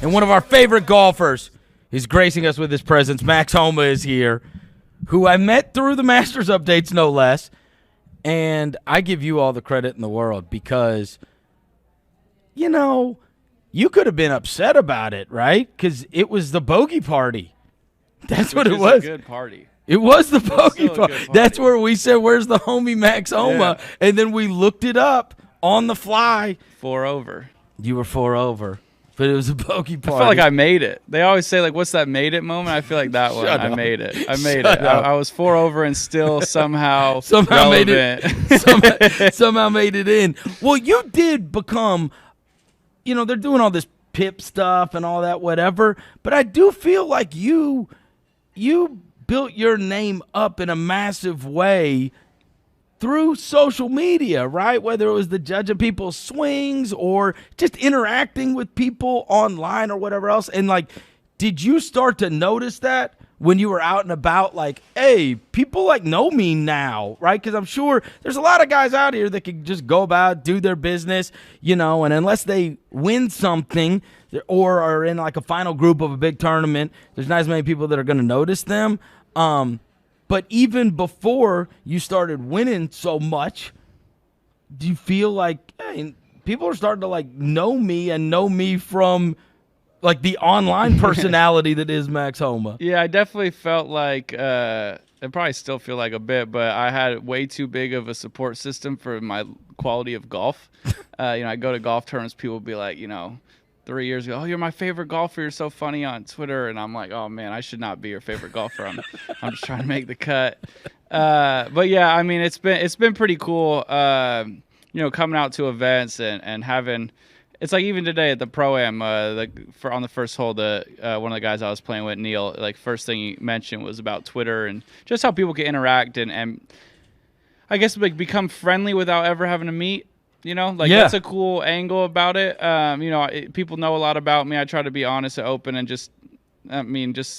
And one of our favorite golfers is gracing us with his presence. Max Homa is here, who I met through the Masters updates, no less. And I give you all the credit in the world because, you know, you could have been upset about it, right? Because it was the bogey party. That's what it was. A good party. It was the bogey party. That's where we said, where's the homie Max Homa? Yeah. And then we looked it up on the fly. 4 over. You were 4 over. But it was a bogey party. I felt like I made it. They always say, like, what's that made it moment? I feel like that one. I made it. I made it. I was 4 over and still somehow made relevant. it. somehow made it in. Well, you did become, you know, they're doing all this pip stuff and all that, whatever. But I do feel like you built your name up in a massive way through social media, right? Whether it was the judging people's swings or just interacting with people online or whatever else. And, like, did you start to notice that when you were out and about, like, hey, people, like, know me now, right? Because I'm sure there's a lot of guys out here that can just go about, do their business, you know, and unless they win something or are in, like, a final group of a big tournament, there's not as many people that are going to notice them. But even before you started winning so much, do you feel like, hey, people are starting to, like, know me from, like, the online personality that is Max Homa? Yeah, I definitely felt like I probably still feel like a bit, but I had way too big of a support system for my quality of golf. I go to golf tournaments, people will be like, 3 years ago, oh, you're my favorite golfer, you're so funny on Twitter, and I'm like, oh man, I should not be your favorite golfer. I'm just trying to make the cut. But yeah, I mean, it's been pretty cool, coming out to events and having. It's like even today at the Pro-Am, on the first hole, one of the guys I was playing with, Neil, like first thing he mentioned was about Twitter and just how people can interact and I guess like become friendly without ever having to meet. That's a cool angle about it. People know a lot about me. I try to be honest and open and just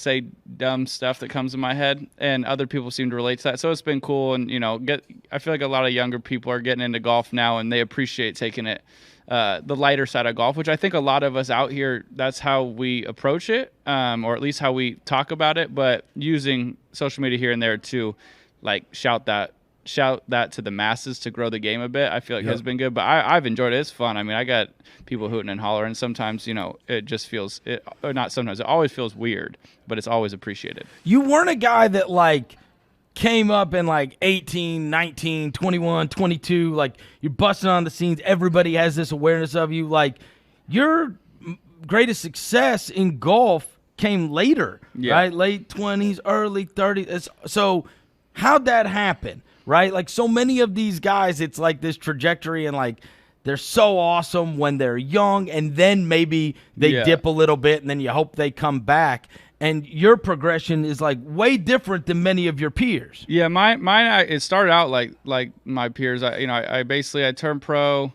say dumb stuff that comes in my head, and other people seem to relate to that. So it's been cool, and I feel like a lot of younger people are getting into golf now, and they appreciate taking it the lighter side of golf, which I think a lot of us out here, that's how we approach it, or at least how we talk about it. But using social media here and there to like shout that to the masses to grow the game a bit, I feel like has been good. But I've enjoyed it. It's fun. I mean, I got people hooting and hollering. Sometimes, it just feels, or not sometimes, it always feels weird, but it's always appreciated. You weren't a guy that, like, came up in, like, 18, 19, 21, 22. Like, you're busting on the scenes. Everybody has this awareness of you. Like, your greatest success in golf came later, right? Late 20s, early 30s. So how'd that happen? Right? Like so many of these guys, it's like this trajectory and like they're so awesome when they're young and then maybe they dip a little bit and then you hope they come back. And your progression is like way different than many of your peers. Yeah, mine it started out like my peers. I turned pro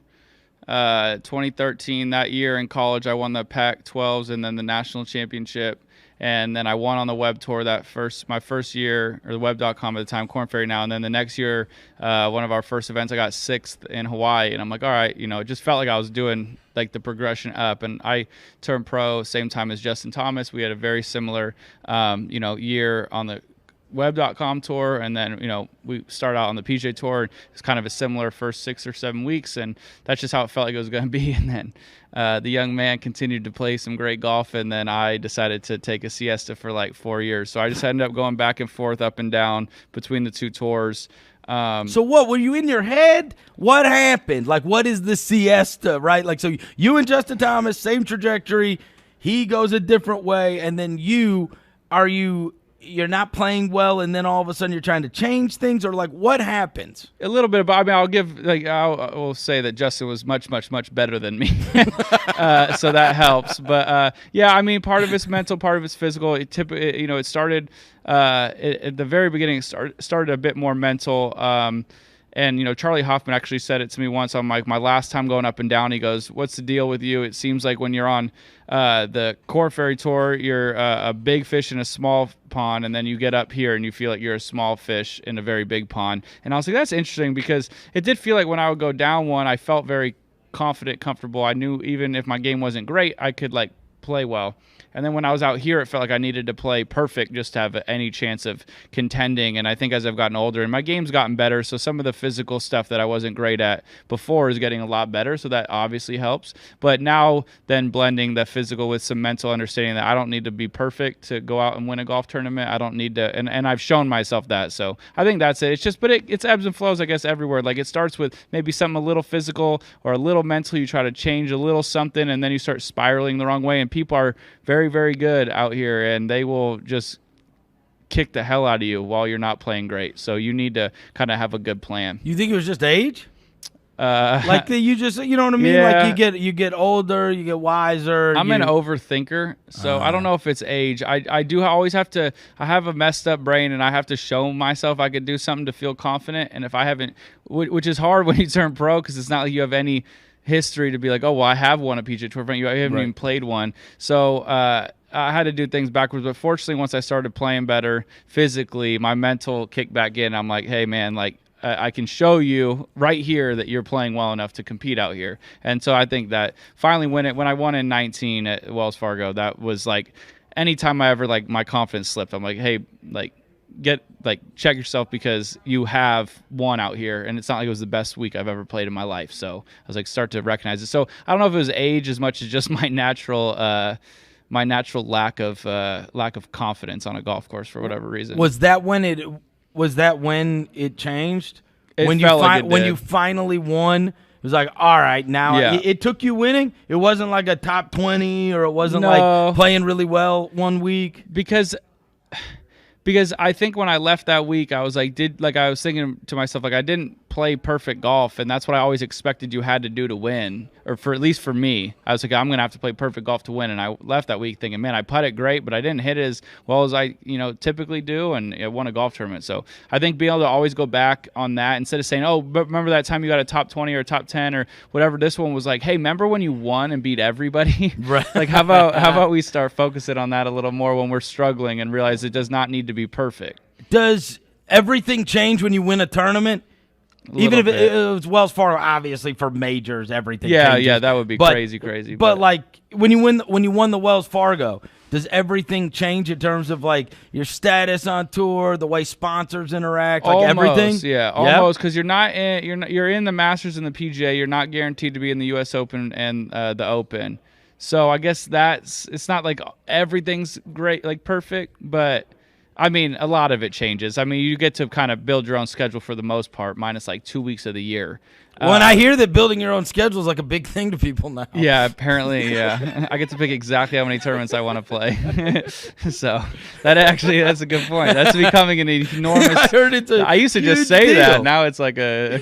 2013. That year in college I won the Pac-12s and then the national championship. And then I won on the web tour my first year, or the web.com at the time, Korn Ferry now. And then the next year, one of our first events, I got 6th in Hawaii. And I'm like, all right, it just felt like I was doing like the progression up. And I turned pro same time as Justin Thomas. We had a very similar, year on the web.com tour. And then, we started out on the PGA tour. It's kind of a similar first 6 or 7 weeks. And that's just how it felt like it was going to be. And then the young man continued to play some great golf, and then I decided to take a siesta for like 4 years. So I just ended up going back and forth, up and down between the two tours. So what, were you in your head? What happened? Like, what is the siesta, right? Like, so you and Justin Thomas, same trajectory. He goes a different way, and then you're not playing well, and then all of a sudden you're trying to change things, or like what happens? A little bit about. I mean, I will say that Justin was much, much, much better than me, so that helps. But I mean, part of it's mental, part of it's physical. It started at the very beginning. It started a bit more mental. And, Charlie Hoffman actually said it to me once on my last time going up and down. He goes, what's the deal with you? It seems like when you're on the Korn Ferry Tour, you're a big fish in a small pond, and then you get up here and you feel like you're a small fish in a very big pond. And I was like, that's interesting, because it did feel like when I would go down one, I felt very confident, comfortable. I knew even if my game wasn't great, I could, like, play well. And then when I was out here, it felt like I needed to play perfect just to have any chance of contending. And I think as I've gotten older, and my game's gotten better, so some of the physical stuff that I wasn't great at before is getting a lot better, so that obviously helps. But now then blending the physical with some mental understanding that I don't need to be perfect to go out and win a golf tournament. I don't need to, and I've shown myself that. So I think that's it. It's just, but it's ebbs and flows, I guess, everywhere. Like it starts with maybe something a little physical or a little mental. You try to change a little something, and then you start spiraling the wrong way. And people are very, very good out here, and they will just kick the hell out of you while you're not playing great. So you need to kind of have a good plan. You think it was just age? Like you just, you know what I mean? Yeah. Like you get older, you get wiser. I'm an overthinker, so I don't know if it's age. I do always have to. I have a messed up brain, and I have to show myself I could do something to feel confident. And if I haven't, which is hard when you turn pro, because it's not like you have any history to be like, oh well, I have won a PGA Tour event. You haven't even played one, so I had to do things backwards. But fortunately, once I started playing better physically, my mental kicked back in. I'm like, hey man, like I can show you right here that you're playing well enough to compete out here. And so I think that finally when I won in 19 at Wells Fargo, that was like anytime I ever like my confidence slipped, I'm like, hey, like check yourself, because you have won out here, and it's not like it was the best week I've ever played in my life. So I was like, start to recognize it. So I don't know if it was age as much as just my natural lack of confidence on a golf course for whatever reason. Was that when it changed? When you finally won, it was like, all right, now it took you winning. It wasn't like a top 20, or it wasn't like playing really well one week. Because I think when I left that week, I was like, I was thinking to myself, like, I didn't play perfect golf, and that's what I always expected you had to do to win, or for at least for me. I was like, I'm gonna have to play perfect golf to win, and I left that week thinking, man, I putted great, but I didn't hit it as well as I typically do, and I won a golf tournament. So I think being able to always go back on that instead of saying, oh, but remember that time you got a top 20 or a top 10 or whatever. This one was like, hey, remember when you won and beat everybody? Right. Like how about we start focusing on that a little more when we're struggling, and realize it does not need to be perfect. Does everything change when you win a tournament? Even if it was Wells Fargo, obviously for majors, everything changes. Yeah, that would be crazy. But like when you won the Wells Fargo, does everything change in terms of like your status on tour, the way sponsors interact, like everything? Yeah, almost, because you're in the Masters and the PGA. You're not guaranteed to be in the U.S. Open and the Open. So I guess it's not like everything's great, like perfect, but I mean, a lot of it changes. I mean, you get to kind of build your own schedule for the most part, minus like 2 weeks of the year. Well, and I hear that building your own schedule is like a big thing to people now. Yeah, apparently, yeah. I get to pick exactly how many tournaments I want to play. So that's a good point. That's becoming an enormous. I heard it's I used to just say that. Now it's like a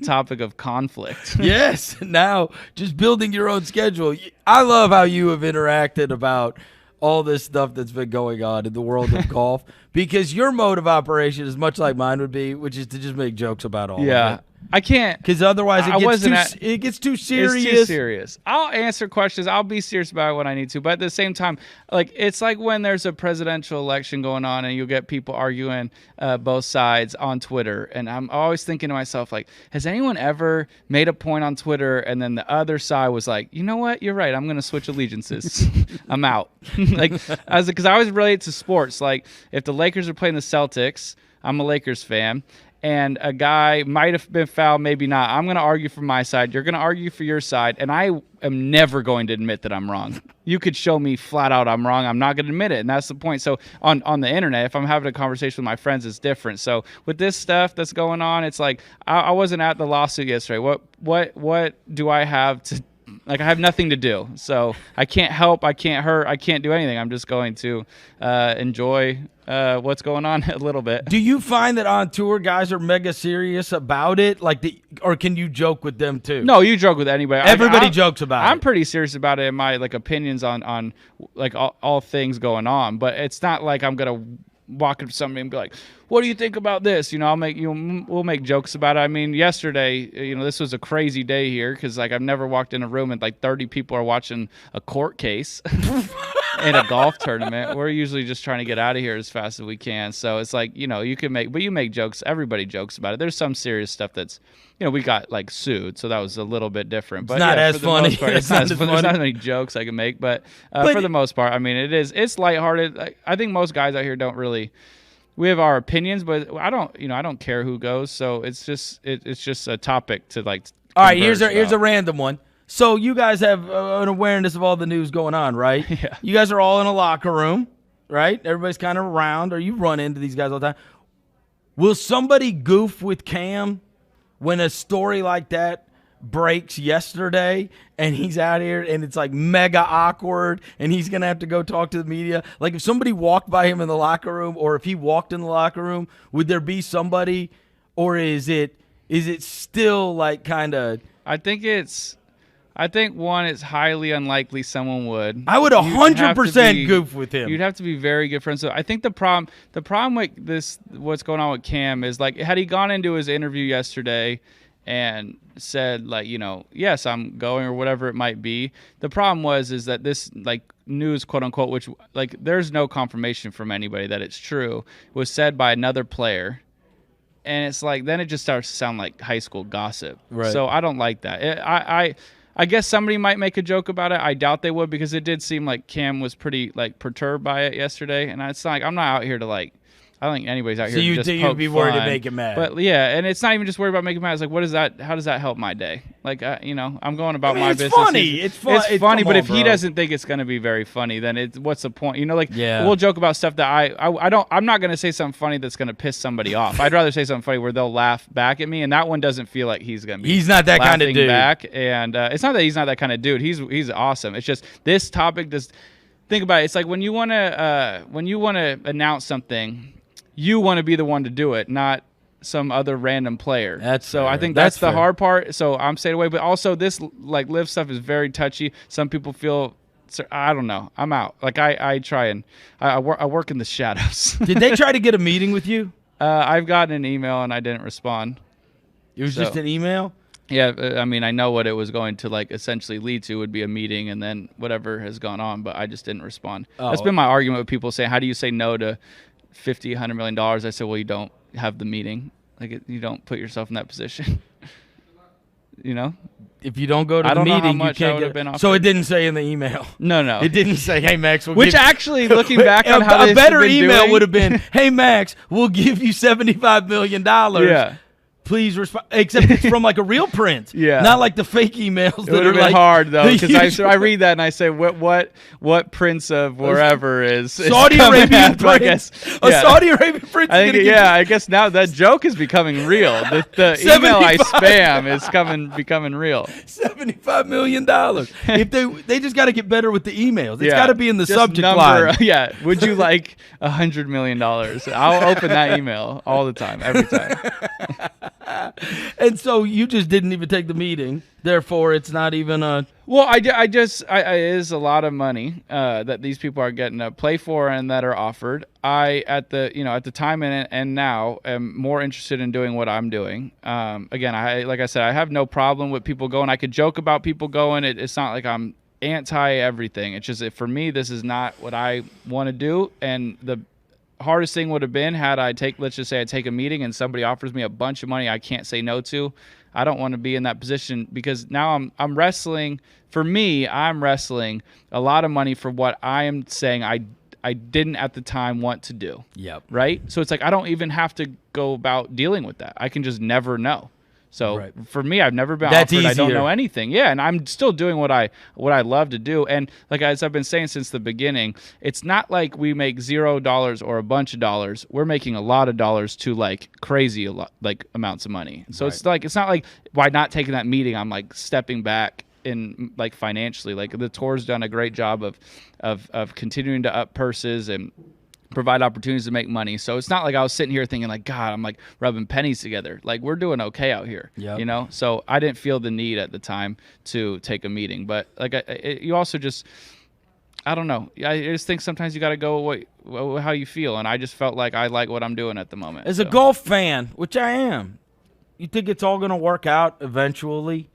topic of conflict. Yes. Now, just building your own schedule. I love how you have interacted about all this stuff that's been going on in the world of golf, because your mode of operation is much like mine would be, which is to just make jokes about all of it. I can't, because otherwise it gets too serious. It's too serious. I'll answer questions. I'll be serious about it when I need to. But at the same time, like it's like when there's a presidential election going on and you'll get people arguing both sides on Twitter. And I'm always thinking to myself, like, has anyone ever made a point on Twitter and then the other side was like, you know what? You're right. I'm going to switch allegiances. I'm out. Because I always relate to sports. Like if the Lakers are playing the Celtics, I'm a Lakers fan. And a guy might have been fouled, maybe not. I'm going to argue for my side. You're going to argue for your side. And I am never going to admit that I'm wrong. You could show me flat out I'm wrong. I'm not going to admit it. And that's the point. So on the internet, if I'm having a conversation with my friends, it's different. So with this stuff that's going on, it's like I wasn't at the lawsuit yesterday. What do I have to – like I have nothing to do. So I can't help. I can't hurt. I can't do anything. I'm just going to enjoy what's going on a little bit. Do you find that on tour guys are mega serious about it? Or can you joke with them too? No, you joke with anybody. Everybody jokes about it. I'm pretty serious about it in my like opinions on like all things going on. But it's not like I'm gonna walk up to somebody and be like, what do you think about this? We'll make jokes about it. I mean, yesterday, this was a crazy day here because like I've never walked in a room and like 30 people are watching a court case. in a golf tournament. We're usually just trying to get out of here as fast as we can. So it's like, you know, you make jokes. Everybody jokes about it. There's some serious stuff that's, you know, we got like sued, so that was a little bit different. But it's not as funny. It's not as funny. There's not many jokes I can make, but for the most part, I mean, it's lighthearted. I think most guys out here don't really. We have our opinions, but I don't care who goes. So it's just a topic to like. All right, here's a random one. So you guys have an awareness of all the news going on, right? Yeah. You guys are all in a locker room, right? Everybody's kind of around, or you run into these guys all the time. Will somebody goof with Cam when a story like that breaks yesterday and he's out here and it's like mega awkward and he's going to have to go talk to the media? Like if somebody walked by him in the locker room or if he walked in the locker room, would there be somebody, or is it still like kind of... I think one, it's highly unlikely someone would. I would 100% goof with him. You'd have to be very good friends. So I think the problem with this, what's going on with Cam is like, had he gone into his interview yesterday and said like, you know, yes, I'm going or whatever it might be. The problem is that this like news, quote unquote, which like there's no confirmation from anybody that it's true, was said by another player. And it's like, then it just starts to sound like high school gossip. Right. So I don't like that. I guess somebody might make a joke about it. I doubt they would, because it did seem like Cam was pretty like perturbed by it yesterday. And it's like, I'm not out here to like, I don't think anybody's out here to just poke you'd be worried fun. to make him mad. But yeah, and it's not even just worried about making him mad. It's like, what is that? How does that help my day? Like, you know, I'm going about my business. Funny. It's funny. But if he doesn't think it's going to be very funny, then what's the point? You know, like we'll joke about stuff that I'm not going to say something funny that's going to piss somebody off. I'd rather say something funny where they'll laugh back at me, and that one doesn't feel like he's going to be. He's not that kind of dude. Back, and it's not that he's not that kind of dude. He's awesome. It's just this topic. Just think about it. It's like when you want to announce something. You want to be the one to do it, not some other random player. That's so fair. I think that's the fair. hard part. So I'm staying away. But also this like live stuff is very touchy. Some people feel, I don't know. I'm out. Like I try and I work in the shadows. Did they try to get a meeting with you? I've gotten an email and I didn't respond. It was just an email? Yeah, I mean, I know what it was going to like essentially lead to would be a meeting and then whatever has gone on, but I just didn't respond. Oh. That's been my argument with people saying, how do you say no to $50, $100 million? I said, well, you don't have the meeting. Like, you don't put yourself in that position. You know? If you don't go to the meeting, you can't get it. So it didn't say in the email. No. It didn't say, hey, Max, actually, looking back on how a better email would have been, hey, Max, we'll give you $75 million. Yeah. Please respond. Except it's from like a real print. Yeah. Not like the fake emails. It would have been hard though, because I read that and I say, what prince of wherever is Saudi Arabian prince? Saudi Arabian prince. I guess now that joke is becoming real. The email I spam is becoming real. $75 million. If they just got to get better with the emails. It's got to be in the subject line. Yeah. Would you like $100 million? I'll open that email all the time, every time. And so you just didn't even take the meeting. Therefore, it's not even a... Well, it is a lot of money that these people are getting to play for and that are offered. At the time and now am more interested in doing what I'm doing. Again, like I said, I have no problem with people going. I could joke about people going. It's not like I'm anti everything. It's just for me, this is not what I want to do. And the hardest thing would have been had let's just say I take a meeting and somebody offers me a bunch of money I can't say no to. I don't want to be in that position, because now I'm wrestling. For me, I'm wrestling a lot of money for what I am saying I didn't at the time want to do. Yep. Right? So it's like I don't even have to go about dealing with that. I can just never know. So for me, I've never been offered. Easier. I don't know anything. Yeah, and I'm still doing what I love to do. And like as I've been saying since the beginning, it's not like we make $0 or a bunch of dollars. We're making a lot of dollars to like crazy like amounts of money. So it's not like by not taking that meeting, I'm like stepping back in like financially. Like the tour's done a great job of continuing to up purses and provide opportunities to make money. So it's not like I was sitting here thinking like, God, I'm like rubbing pennies together. Like we're doing okay out here, you know? So I didn't feel the need at the time to take a meeting, but like you also just, I don't know. I just think sometimes you got to go how you feel. And I just felt like I like what I'm doing at the moment. As a golf fan, which I am, you think it's all going to work out eventually?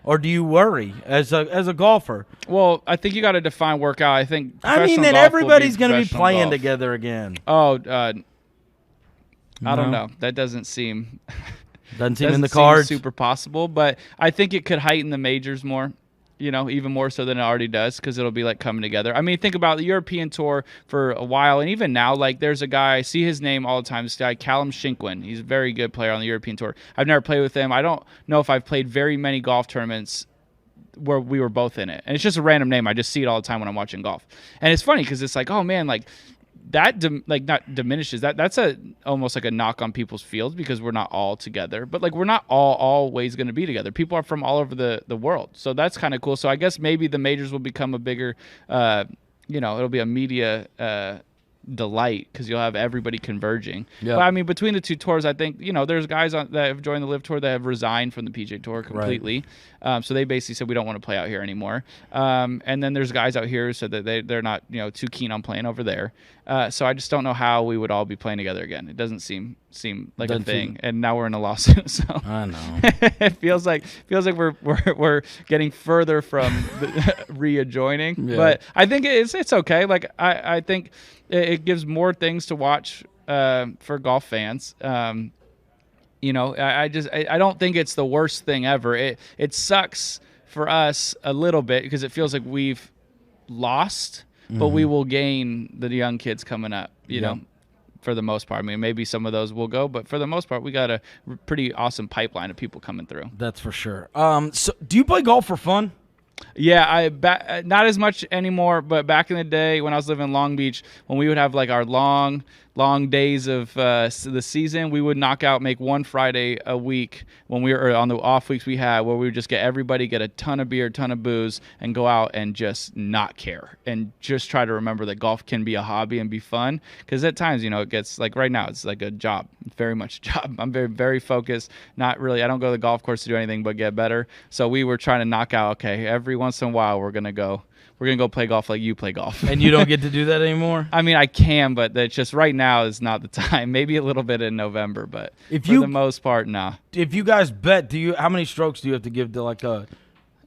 or do you worry as a golfer? Well, I think you got to define workout. I think. I mean that everybody's going to be playing together again. Oh, I don't know. That doesn't seem. Doesn't seem in the cards. Super possible, but I think it could heighten the majors more. Even more so than it already does, because it'll be like coming together. I mean, think about the European Tour for a while, and even now, like there's a guy, I see his name all the time, this guy, Callum Shinkwin. He's a very good player on the European Tour. I've never played with him. I don't know if I've played very many golf tournaments where we were both in it. And it's just a random name. I just see it all the time when I'm watching golf. And it's funny because it's like, oh man, like that not diminishes that's almost like a knock on people's fields, because we're not all together, but like we're not always going to be together. People are from all over the world, so that's kind of cool. So I guess maybe the majors will become a bigger it'll be a media delight, because you'll have everybody converging. But I mean, between the two tours, I think there's guys that have joined the Live Tour that have resigned from the PGA Tour completely. Right. So they basically said we don't want to play out here anymore. And then there's guys out here who said that they're not too keen on playing over there. So I just don't know how we would all be playing together again. It doesn't seem like a thing. And now we're in a lawsuit. So I know it feels like we're getting further from readjoining. Yeah. But I think it's okay. Like I think it gives more things to watch for golf fans. I don't think it's the worst thing ever. It sucks for us a little bit, because it feels like we've lost, but we will gain the young kids coming up, you know, for the most part. I mean, maybe some of those will go, but for the most part, we got a pretty awesome pipeline of people coming through. That's for sure. So do you play golf for fun? Yeah, not as much anymore, but back in the day when I was living in Long Beach, when we would have like our long days of the season, we would make one Friday a week when we were on the off weeks we had, where we would just get a ton of beer, ton of booze, and go out and just not care, and just try to remember that golf can be a hobby and be fun. Because at times, it gets like right now, it's like a job, very much a job. I'm very, very focused. Not really. I don't go to the golf course to do anything but get better. So we were trying to knock out. Okay, every once in a while, we're gonna go play golf like you play golf. And you don't get to do that anymore? I mean, I can, but it's just right now is not the time. Maybe a little bit in November, but for the most part, nah. If you guys bet, how many strokes do you have to give to like a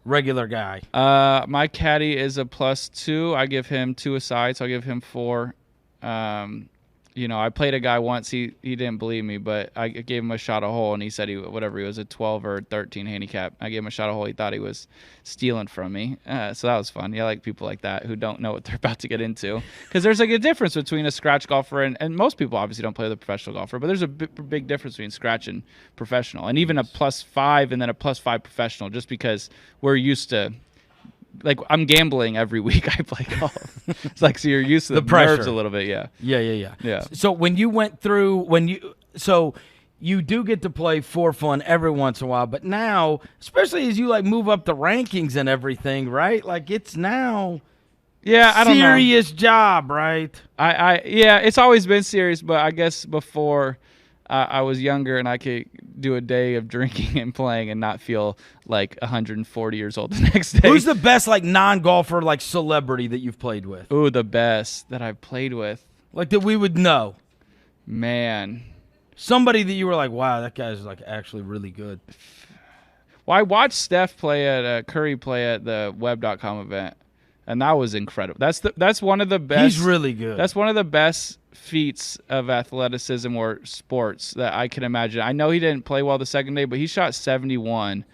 regular guy? My caddy is a +2. I give him 2 aside, so I give him 4. I played a guy once. He didn't believe me, but I gave him a shot a hole, and he said he was a 12 or 13 handicap. I gave him a shot a hole. He thought he was stealing from me. So that was fun. Yeah, I like people like that who don't know what they're about to get into, because there's like a difference between a scratch golfer and most people obviously don't play with a professional golfer, but there's a big difference between scratch and professional, and even a +5 and then a +5 professional, just because we're used to. Like, I'm gambling every week I play golf. It's like, so you're used to the nerves a little bit, yeah. Yeah. So when you went through, you do get to play for fun every once in a while, but now, especially as you like move up the rankings and everything, right? Like it's now I don't know. Serious job, right? It's always been serious, but I guess before I was younger and I could do a day of drinking and playing and not feel like 140 years old the next day. Who's the best like non-golfer like celebrity that you've played with? Ooh, the best that I've played with. Like that we would know. Man. Somebody that you were like, wow, that guy's like actually really good. Well, I watched Steph play at Curry play at the web.com event, and that was incredible. That's one of the best. He's really good. That's one of the best feats of athleticism or sports that I can imagine. I know he didn't play well the second day, but he shot 71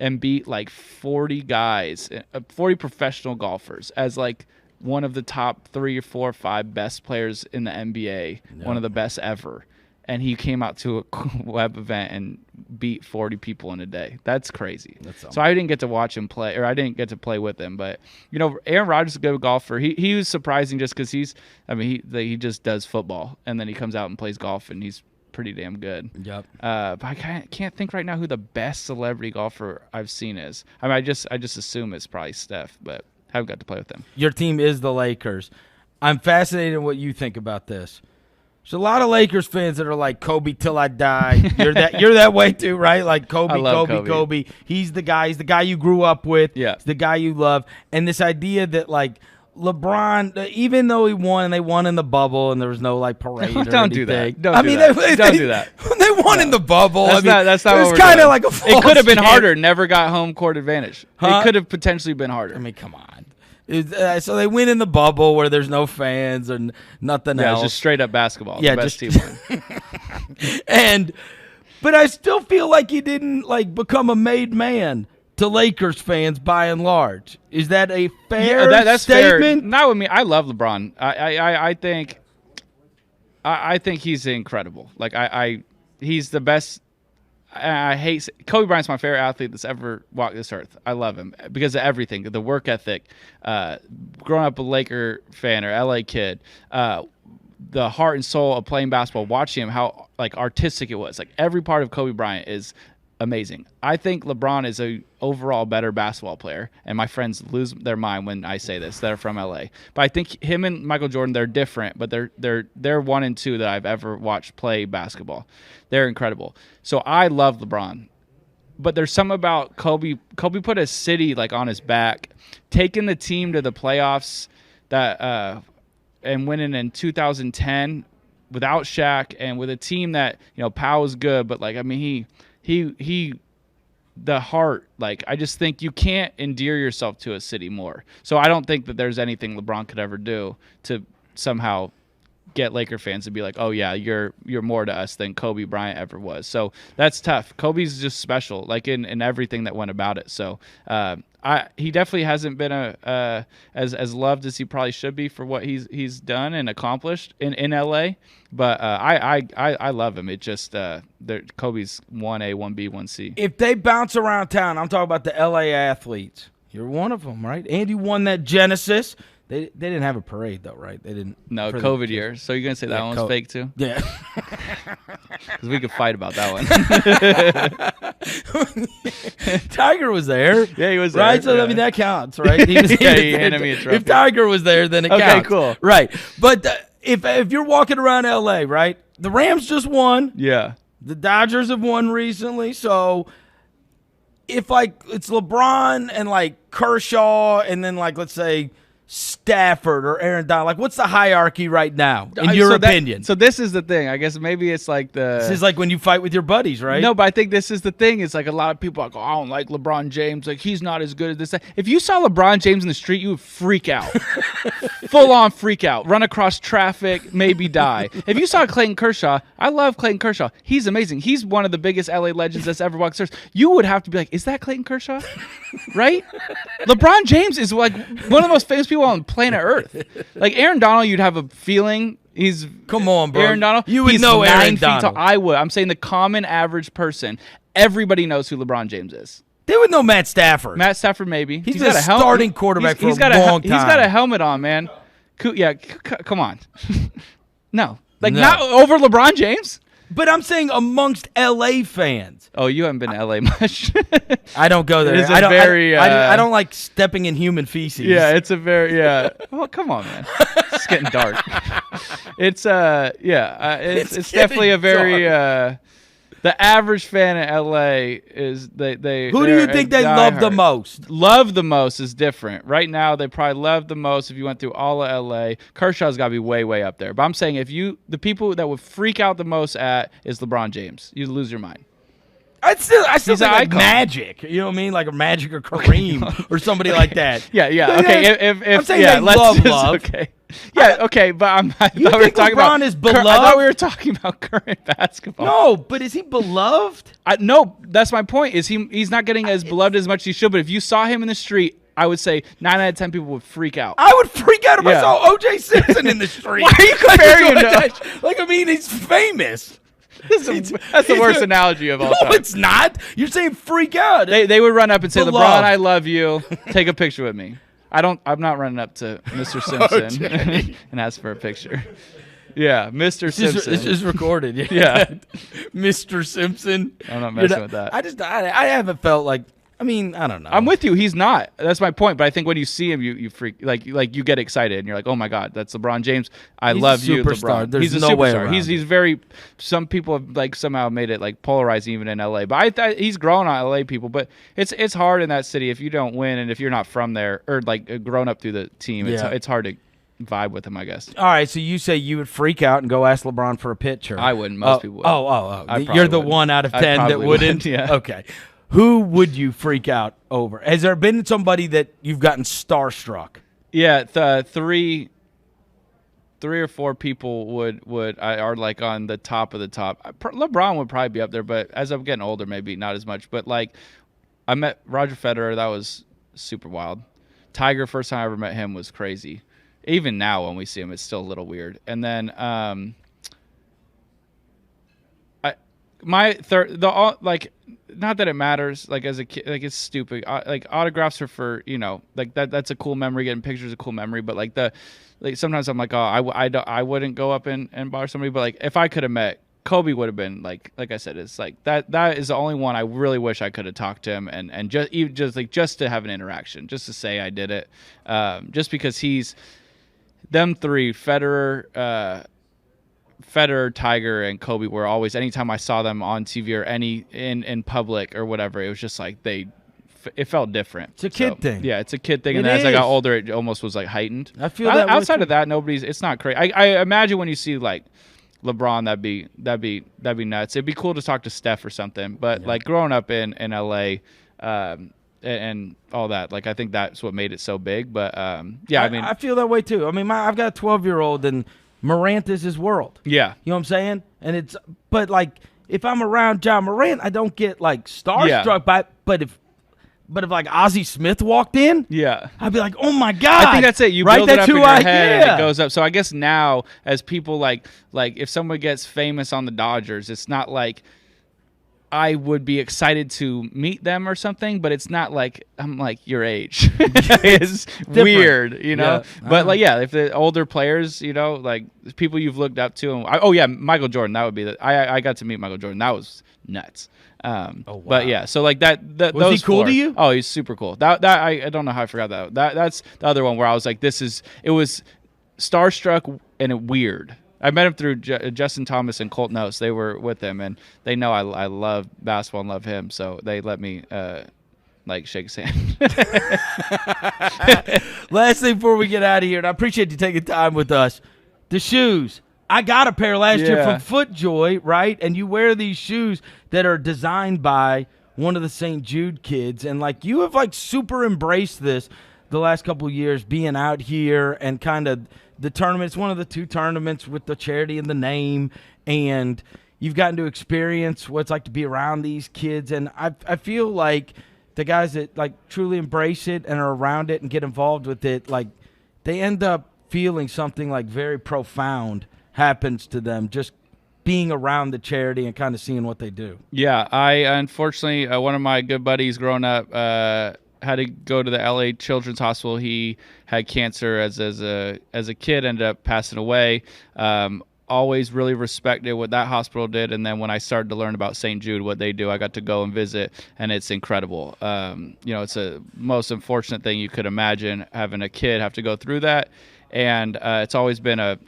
and beat like 40 guys, 40 professional golfers as like one of the top 3 or 4 or 5 best players in the NBA, one of the best ever. And he came out to a web event and beat 40 people in a day. That's crazy. So I didn't get to watch him play, or I didn't get to play with him. But, Aaron Rodgers is a good golfer. He was surprising just because he just does football. And then he comes out and plays golf, and he's pretty damn good. Yep. But I can't think right now who the best celebrity golfer I've seen is. I mean, I just assume it's probably Steph, but I haven't got to play with him. Your team is the Lakers. I'm fascinated in what you think about this. There's a lot of Lakers fans that are like, Kobe till I die. You're that way too, right? Like Kobe. He's the guy you grew up with. Yeah. He's the guy you love. And this idea that like LeBron, even though he won and they won in the bubble and there was no like parade or Don't do anything. that. Don't do that. They won in the bubble. That's not it what was we're kind of doing. like a false It could have been chance. harder. Never got home court advantage. Huh? It could have potentially been harder. I mean, come on. So they win in the bubble where there's no fans and nothing Yeah, else. it's just straight up basketball. Yeah, the best team won. But I still feel like he didn't like become a made man to Lakers fans by and large. Is that a fair that's statement? fair. Not with me. I love LeBron. I think he's incredible. Like he's the best. I hate Kobe Bryant's my favorite athlete that's ever walked this earth. I love him because of everything, the work ethic, growing up a Laker fan or LA kid, the heart and soul of playing basketball, watching him, how like artistic it was. Like every part of Kobe Bryant is amazing. I think LeBron is a overall better basketball player, and my friends lose their mind when I say this. They're from LA, but I think him and Michael Jordan, they're different, but they're 1 and 2 that I've ever watched play basketball. They're incredible. So I love LeBron, but there's something about Kobe. Kobe put a city like on his back, taking the team to the playoffs that and winning in 2010 without Shaq and with a team that Powell was good, but like I mean he the heart, like I just think you can't endear yourself to a city more. So I don't think that there's anything LeBron could ever do to somehow get Laker fans to be like, oh yeah, you're more to us than Kobe Bryant ever was. So that's tough. Kobe's just special, like in everything that went about it. So he definitely hasn't been as loved as he probably should be for what he's done and accomplished in LA. But I love him. It just Kobe's 1A, 1B, 1C. If they bounce around town, I'm talking about the LA athletes. You're one of them, right? Andy won that Genesis. They didn't have a parade though, right? They didn't. No, COVID year. So you're gonna say that one's fake too? Yeah. Because we could fight about that one. Tiger was there. Yeah, he was there. Right, so yeah. I mean that counts, right? He handed me a trophy. If Tiger was there, then it counts. Okay, cool. Right, but if you're walking around LA, right? The Rams just won. Yeah. The Dodgers have won recently, so if like it's LeBron and like Kershaw and then like let's say Stafford or Aaron Donald, like what's the hierarchy right now in your opinion? So this is the thing. I guess maybe it's like this is like when you fight with your buddies, right? No, but I think this is the thing. It's like a lot of people are like, oh, I don't like LeBron James. Like he's not as good as this. If you saw LeBron James in the street, you would freak out. Full on freak out. Run across traffic, maybe die. If you saw Clayton Kershaw, I love Clayton Kershaw. He's amazing. He's one of the biggest LA legends that's ever walked the earth. You would have to be like, is that Clayton Kershaw? Right? LeBron James is like one of the most famous people on planet Earth. Like Aaron Donald, you'd have a feeling he's come on, bro. Aaron Donald, you would he's know 9 Aaron feet Donald. tall. I would. I'm saying the common average person, everybody knows who LeBron James is. They would know Matt Stafford. Matt Stafford, maybe. He's been a starting quarterback for a long time. He's got a helmet on, man. Come on. No, No. not over LeBron James. But I'm saying amongst LA fans. Oh, you haven't been to LA much. I don't go there. It is I don't like stepping in human feces. Yeah, it's a very Well, come on, man. It's getting dark. It's it's definitely a very the average fan in LA is they. Who do you think they love the most? Love the most is different. Right now, they probably love the most. If you went through all of LA, Kershaw's got to be way up there. But I'm saying the people that would freak out the most at is LeBron James. You'd lose your mind. I still think like icon. Magic. You know what I mean? Like a Magic or Kareem or somebody like that. Yeah. Okay. If I'm saying yeah, they let's love. Okay. Yeah. Okay. But I You thought we were think talking LeBron about is beloved? I thought we were talking about current basketball. No, but is he beloved? No, that's my point. Is he's not getting as beloved as much as he should. But if you saw him in the street, I would say 9 out of 10 people would freak out. I would freak out if I Yeah. saw O.J. Simpson in the street. Why are you comparing him to? Like, I mean, he's famous. That's the worst analogy of all time. No, it's not. You're saying freak out. They would run up and say, Beloved. LeBron, I love you. Take a picture with me. I'm not running up to Mr. Simpson and ask for a picture. Yeah, Mr. Simpson. It's just recorded. Yeah. Mr. Simpson. I'm not messing with that. I haven't felt like I mean, I don't know. I'm with you. He's not. That's my point. But I think when you see him, you freak like you get excited and you're like, oh my God, that's LeBron James. I love you, LeBron. There's He's a no superstar. way around He's very. Some people have like somehow made it like polarizing even in LA. But I thought he's grown on LA people. But it's hard in that city if you don't win and if you're not from there or like grown up through the team. It's hard to vibe with him, I guess. All right, so you say you would freak out and go ask LeBron for a picture. I wouldn't. Most people would. You're the 1 out of 10 that wouldn't? Yeah. Okay. Who would you freak out over? Has there been somebody that you've gotten starstruck? Yeah, three or four people are like on the top of the top. LeBron would probably be up there, but as I'm getting older, maybe not as much. But like, I met Roger Federer. That was super wild. Tiger, first time I ever met him was crazy. Even now when we see him, it's still a little weird. And then not that it matters, like as a kid, like it's stupid. Like autographs are for, like that's a cool memory. Getting pictures is a cool memory. But like sometimes I'm like, I wouldn't go up and bother somebody. But like if I could have met Kobe, would have been like I said, it's like that is the only one I really wish I could have talked to him and just to have an interaction, just to say I did it, just because he's them three, Federer, Tiger, and Kobe were always, anytime I saw them on TV or in public or whatever, it was just like it felt different. It's a kid thing. Yeah, it's a kid thing. And then as I got older, it almost was like heightened. I feel that outside of that, it's not crazy. I imagine when you see like LeBron, that'd be nuts. It'd be cool to talk to Steph or something. But like growing up in LA, and all that, like I think that's what made it so big. But I feel that way too. I mean, I've got a 12-year-old and Morant is his world. Yeah. You know what I'm saying? And but like if I'm around John Morant, I don't get like starstruck by it. But if like Ozzie Smith walked in, I'd be like, oh my God. I think that's it. You build it up in your head and it goes up. So I guess now as people like if someone gets famous on the Dodgers, it's not like I would be excited to meet them or something, but it's not like I'm like your age. It's weird, Yeah. But if the older players, like people you've looked up to, Michael Jordan, that would be I got to meet Michael Jordan. That was nuts. Wow. But yeah, so like that was those he cool four, to you? Oh, he's super cool. That I don't know how I forgot that. That's the other one where I was like, it was starstruck and weird. I met him through Justin Thomas and Colt Notes. They were with him, and they know I love basketball and love him, so they let me shake his hand. Last thing before we get out of here, and I appreciate you taking time with us. The shoes. I got a pair last year from FootJoy, right? And you wear these shoes that are designed by one of the St. Jude kids, and like you have like super embraced this the last couple of years, being out here and kind of the tournament. It's one of the 2 tournaments with the charity and the name, and you've gotten to experience what it's like to be around these kids. And I feel like the guys that like truly embrace it and are around it and get involved with it, like they end up feeling something like very profound happens to them just being around the charity and kind of seeing what they do. Yeah, I unfortunately, one of my good buddies growing up had to go to the LA Children's Hospital. He had cancer as a kid, ended up passing away. Always really respected what that hospital did, and then when I started to learn about St. Jude, what they do, I got to go and visit, and it's incredible. It's a most unfortunate thing you could imagine, having a kid have to go through that, and it's always been a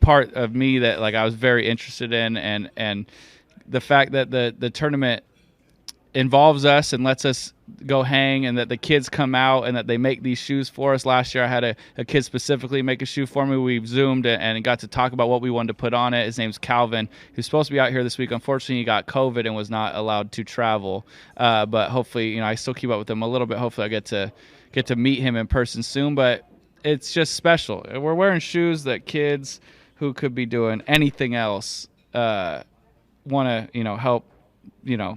part of me that like I was very interested in, and the fact that the tournament involves us and lets us go hang, and that the kids come out and that they make these shoes for us. Last year I had a kid specifically make a shoe for me. We zoomed and got to talk about what we wanted to put on it. His name's Calvin. He's supposed to be out here this week. Unfortunately, he got COVID and was not allowed to travel, but hopefully, I still keep up with him a little bit. Hopefully I get to meet him in person soon. But it's just special. We're wearing shoes that kids who could be doing anything else want to help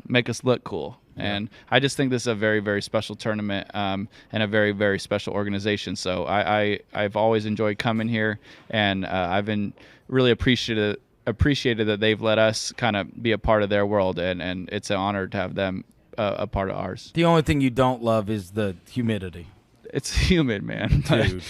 make us look cool. And I just think this is a very, very special tournament, and a very, very special organization. So I've always enjoyed coming here, and I've been really appreciated that they've let us kind of be a part of their world, and it's an honor to have them a part of ours. The only thing you don't love is the humidity. It's humid, man. Dude.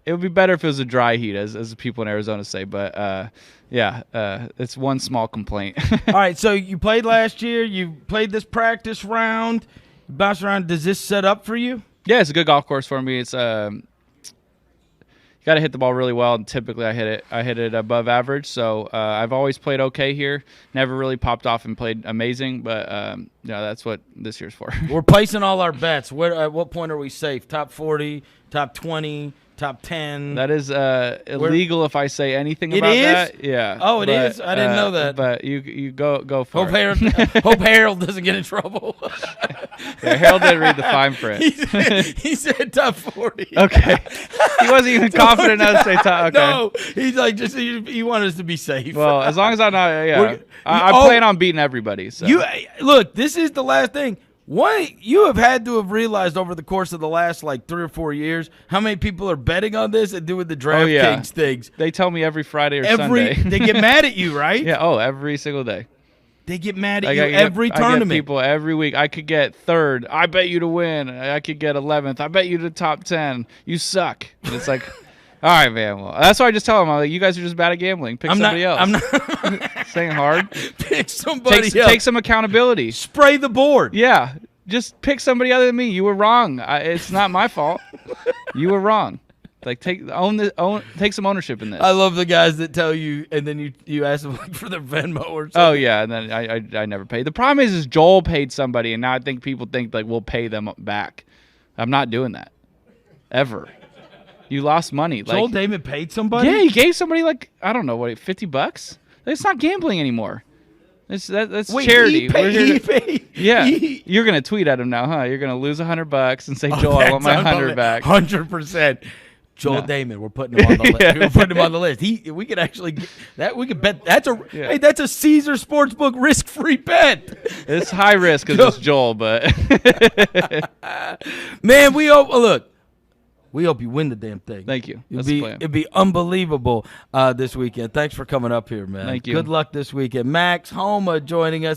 it would be better if it was a dry heat, as the people in Arizona say. But it's one small complaint. All right, so you played last year. You played this practice round. You bounced around. Does this set up for you? Yeah, it's a good golf course for me. It's you got to hit the ball really well, and typically I hit it above average. So I've always played okay here. Never really popped off and played amazing, but that's what this year's for. We're placing all our bets. At what point are we safe? Top 40, top 20, top 10? That is illegal if I say anything about that. Yeah. Oh, it is? I didn't know that. But you go for it. Hope Harold doesn't get in trouble. Yeah, Harold didn't read the fine print. He said top 40. Okay. He wasn't even confident enough to say top. Okay. No, he's like, just he wanted us to be safe. Well, as long as I'm not, I plan on beating everybody. So. Look, this is the last thing. You have had to have realized over the course of the last 3 or 4 years how many people are betting on this and doing the DraftKings things. They tell me every Friday or Sunday. They get mad at you, right? Yeah. Oh, every single day. They get mad at you every tournament. I get people every week. I could get third. I bet you to win. I could get 11th. I bet you to top 10. You suck. And it's like, all right, man. Well, that's why I just tell them, I'm like, you guys are just bad at gambling. Pick somebody else. I'm not saying hard. Pick somebody else. Take some accountability. Spray the board. Yeah. Just pick somebody other than me. You were wrong. It's not my fault. You were wrong. Take some ownership in this. I love the guys that tell you, and then you ask them for their Venmo or something. Oh yeah, and then I never paid. The problem is Joel paid somebody, and now I think people think we'll pay them back. I'm not doing that, ever. You lost money. Joel Damon paid somebody? Yeah, he gave somebody I don't know what, $50. It's not gambling anymore. That's charity. He paid. Yeah, you're gonna tweet at him now, huh? You're gonna lose $100 and say, Joel, I want my 100 back. 100%. Joel Damon, we're putting him on the list. We're putting him on the list. We could actually get that. We could bet that's that's a Caesar Sportsbook risk-free bet. It's high risk because it's Joel, but man, we hope you win the damn thing. Thank you. That's the plan. It'd be unbelievable this weekend. Thanks for coming up here, man. Thank you. Good luck this weekend. Max Homa joining us.